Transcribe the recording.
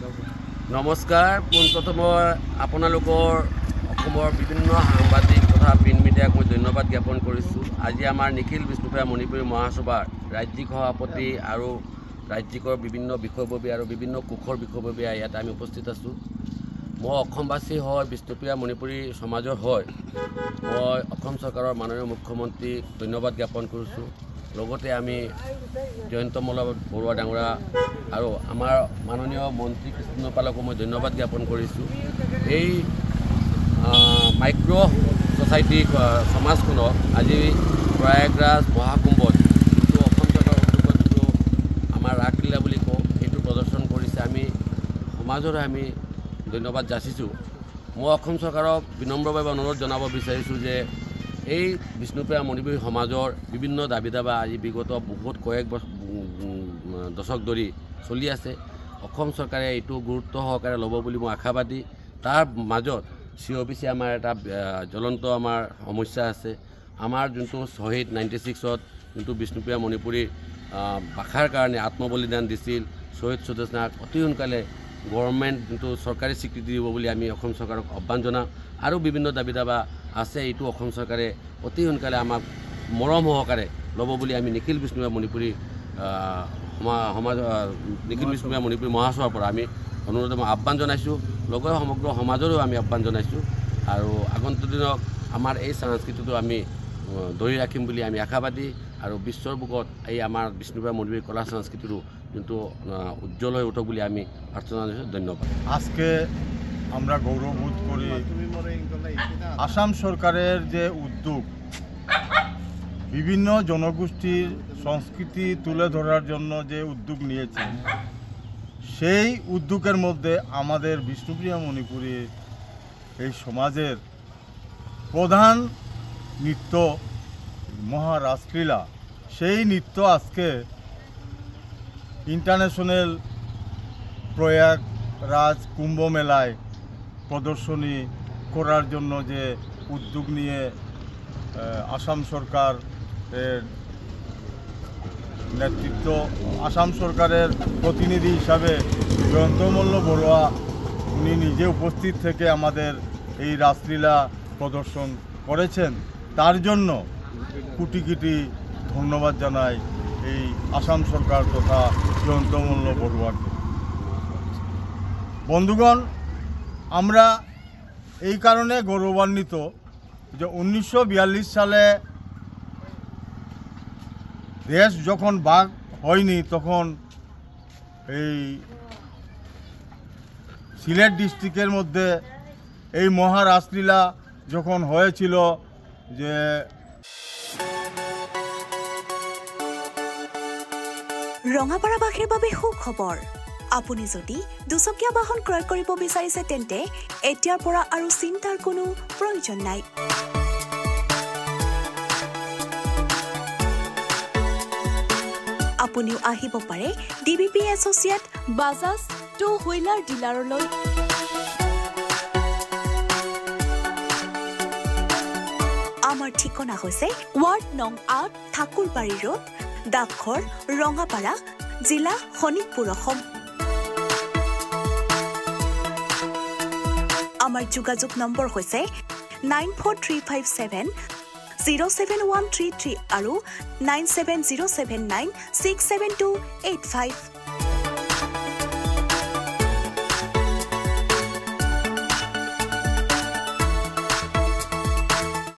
নমস্কাৰ, পোনপ্ৰথমে মই আপোনালোকৰ অসমৰ বিভিন্ন সাংবাদিক তথা প্ৰিণ্ট মিডিয়াক মই ধন্যবাদ জ্ঞাপন কৰিছোঁ। আজি আমাৰ নিখিল বিষ্ণুপ্ৰিয়া মণিপুৰী মহাসভাৰ ৰাজ্যিক সভাপতি আৰু ৰাজ্যিকৰ বিভিন্ন বিষয়ববী আৰু বিভিন্ন কোষৰ বিষয়ববীয়া ইয়াত আমি উপস্থিত আছোঁ। মই অসমবাসী হয়, বিষ্ণুপ্ৰিয়া মণিপুৰী সমাজৰ হয়। মই অসম চৰকাৰৰ মাননীয় মুখ্যমন্ত্ৰীক ধন্যবাদ জ্ঞাপন কৰিছোঁ। লগতে আমি জয়ন্তমল্ল বৰুৱা ডাঙৰীয়া আৰু আমাৰ মাননীয় মন্ত্ৰী কৃষ্ণপালকো মই ধন্যবাদ জ্ঞাপন কৰিছোঁ। এই মাইক্ৰ' ছ'চাইটি সমাজখনক আজি প্ৰয়াগৰাজ মহাকুম্ভত যিটো অসম চৰকাৰৰ উদ্যোগত যিটো আমাৰ ৰাসলীলা বুলি কওঁ সেইটো প্ৰদৰ্শন কৰিছে, আমি সমাজৰে আমি ধন্যবাদ যাচিছোঁ। মই অসম চৰকাৰক বিনম্ৰভাৱে অনুৰোধ জনাব বিচাৰিছোঁ যে এই বিষ্ণুপ্ৰিয়া মণিপুৰী সমাজৰ বিভিন্ন দাবী দাবা আজি বিগত কয়েক দশক ধৰি চলি আছে। অসম চৰকাৰে এইটো গুৰুত্ব সহকাৰে ল'ব বুলি মই আশাবাদী। তাৰ মাজত COPC আমাৰ এটা জ্বলন্ত আমাৰ সমস্যা আছে। আমাৰ যোনটো শ্বহীদ 96ত যোনটো বিষ্ণুপ্ৰিয়া মণিপুৰী ভাষাৰ কাৰণে আত্মবলিদান দিছিল, শ্বহীদ সদস্যক অতি সোনকালে গভৰ্ণমেণ্ট যোনটো চৰকাৰী স্বীকৃতি দিব বুলি আমি অসম চৰকাৰক আহ্বান জনাওঁ। আৰু বিভিন্ন দাবী দাবা আছে, এইটো অসম চৰকাৰে অতি সোনকালে আমাক মৰম সহকাৰে ল'ব বুলি আমি নিখিল বিষ্ণুপ্ৰিয়া মণিপুৰী নিখিল বিষ্ণুপ্ৰিয়া মণিপুৰী মহাসভাৰ পৰা আমি অনুৰোধ আহ্বান জনাইছোঁ। লগতে সমগ্ৰ সমাজৰো আমি আহ্বান জনাইছোঁ। আৰু আগন্তুক দিনত আমাৰ এই সংস্কৃতিটো আমি ধৰি ৰাখিম বুলি আমি আশাবাদী। আৰু বিশ্বৰ বুকত এই আমাৰ বিষ্ণুপ্ৰিয়া মণিপুৰী কলা সংস্কৃতিটো কিন্তু উজ্জ্বল হয়ে উঠক বলে আমি প্রার্থনা জানাচ্ছি। ধন্যবাদ। আজকে আমরা গৌরববোধ করি আসাম সরকারের যে উদ্যোগ বিভিন্ন জনগোষ্ঠীর সংস্কৃতি তুলে ধরার জন্য যে উদ্যোগ নিয়েছে, সেই উদ্যোগের মধ্যে আমাদের বিষ্ণুপ্রিয়া মণিপুরী এই সমাজের প্রধান নৃত্য মহারাসলীলা, সেই নৃত্য আজকে ইন্টারন্যাশনাল প্রয়াগরাজ কুম্ভ মেলায় প্রদর্শনী করার জন্য যে উদ্যোগ নিয়ে আসাম সরকারের নেতৃত্ব, আসাম সরকারের প্রতিনিধি হিসাবে জয়ন্তমল্ল বড়ুয়া উনি নিজে উপস্থিত থেকে আমাদের এই রাসলীলা প্রদর্শন করেছেন, তার জন্য কোটি কোটি ধন্যবাদ জানাই এই আসাম সরকার তথা জয়ন্তমল্ল বড়ুয়াকে। বন্ধুগণ, আমরা এই কারণে গৌরবান্বিত যে 1942 সালে দেশ যখন ভাগ হয়নি, তখন এই সিলেট ডিস্ট্রিক্টের মধ্যে এই মহারাসলীলা যখন হয়েছিল, যে ৰঙাপাৰাবাসীৰ বাবে সুখবৰ। আপুনি যদি দুচকীয়া বাহন ক্ৰয় কৰিব বিচাৰিছে তেন্তে এতিয়াৰ পৰা আৰু চিন্তাৰ কোনো প্ৰয়োজন নাই। আপুনিও আহিব পাৰে DBP associate Bajaj two wheeler ডিলাৰলৈ। আমাৰ ঠিকনা হৈছে ৱাৰ্ড নং ৮ ঠাকুৰবাৰী ৰোড, ডাকঘৰ ৰঙাপাৰা, জিলা শোণিতপুৰ, অসম। আমাৰ যোগাযোগ নম্বৰ হৈছে 9435707133 আৰু 9707967285।